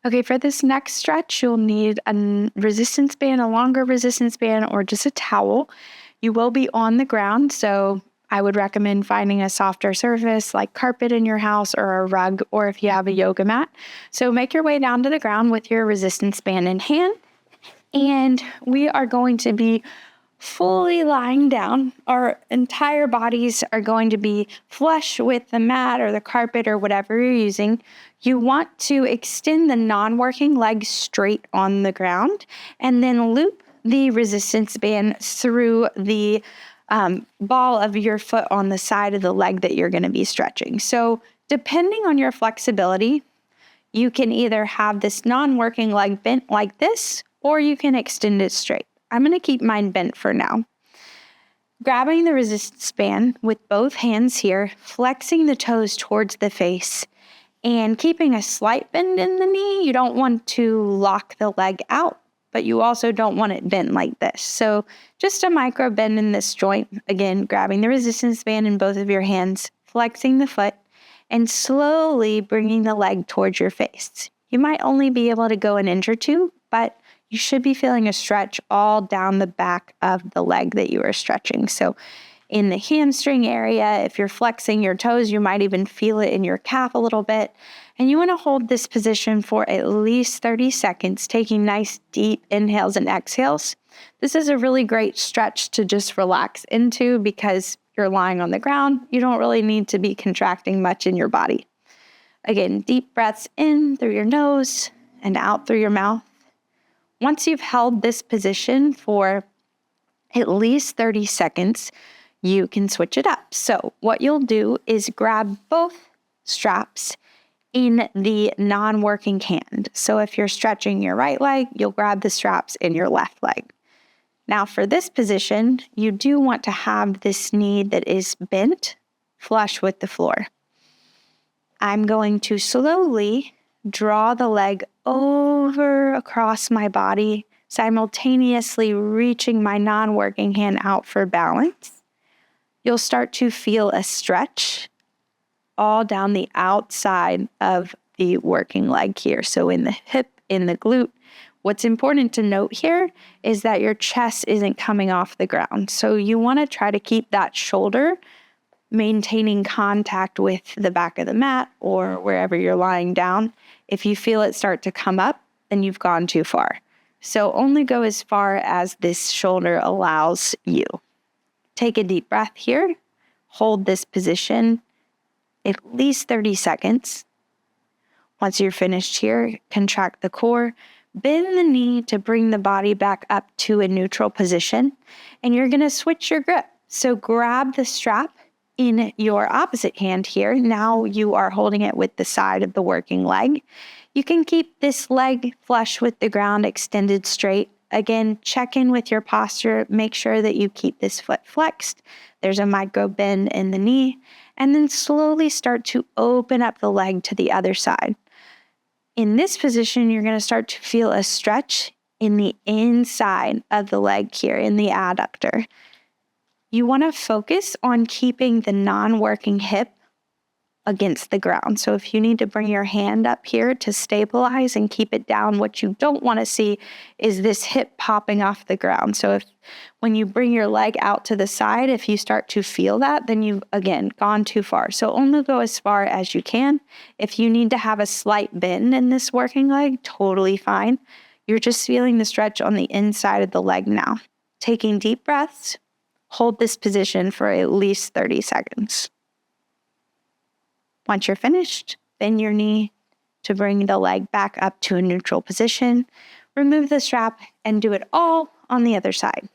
Okay, for this next stretch, you'll need a resistance band, a longer resistance band, or just a towel. You will be on the ground, so I would recommend finding a softer surface like carpet in your house or a rug, or if you have a yoga mat. So make your way down to the ground with your resistance band in hand, and we are going to be fully lying down. Our entire bodies are going to be flush with the mat or the carpet or whatever you're using. You want to extend the non-working leg straight on the ground and then loop the resistance band through the ball of your foot on the side of the leg that you're going to be stretching. So depending on your flexibility, you can either have this non-working leg bent like this, or you can extend it straight. I'm going to keep mine bent for now. Grabbing the resistance band with both hands here, flexing the toes towards the face, and keeping a slight bend in the knee. You don't want to lock the leg out, but you also don't want it bent like this. So just a micro bend in this joint. Again, grabbing the resistance band in both of your hands, flexing the foot, and slowly bringing the leg towards your face. You might only be able to go an inch or two, but you should be feeling a stretch all down the back of the leg that you are stretching. So in the hamstring area, if you're flexing your toes, you might even feel it in your calf a little bit. And you want to hold this position for at least 30 seconds, taking nice deep inhales and exhales. This is a really great stretch to just relax into because you're lying on the ground. You don't really need to be contracting much in your body. Again, deep breaths in through your nose and out through your mouth. Once you've held this position for at least 30 seconds, you can switch it up. So what you'll do is grab both straps in the non-working hand. So if you're stretching your right leg, you'll grab the straps in your left leg. Now for this position, you do want to have this knee that is bent flush with the floor. I'm going to slowly draw the leg over across my body, simultaneously reaching my non-working hand out for balance. You'll start to feel a stretch all down the outside of the working leg here. So in the hip, in the glute. What's important to note here is that your chest isn't coming off the ground. So you want to try to keep that shoulder maintaining contact with the back of the mat or wherever you're lying down. If you feel it start to come up, then you've gone too far. So only go as far as this shoulder allows you. Take a deep breath here. Hold this position at least 30 seconds. Once you're finished here, contract the core, bend the knee to bring the body back up to a neutral position, and you're going to switch your grip. So grab the strap in your opposite hand here. Now you are holding it with the side of the working leg. You can keep this leg flush with the ground, extended straight. Again, check in with your posture. Make sure that you keep this foot flexed. There's a micro bend in the knee, and then slowly start to open up the leg to the other side. In this position, you're going to start to feel a stretch in the inside of the leg here, in the adductor. You want to focus on keeping the non-working hip against the ground. So if you need to bring your hand up here to stabilize and keep it down, what you don't want to see is this hip popping off the ground. So if when you bring your leg out to the side, if you start to feel that, then you've, again, gone too far. So only go as far as you can. If you need to have a slight bend in this working leg, totally fine. You're just feeling the stretch on the inside of the leg now. Taking deep breaths, hold this position for at least 30 seconds. Once you're finished, bend your knee to bring the leg back up to a neutral position. Remove the strap and do it all on the other side.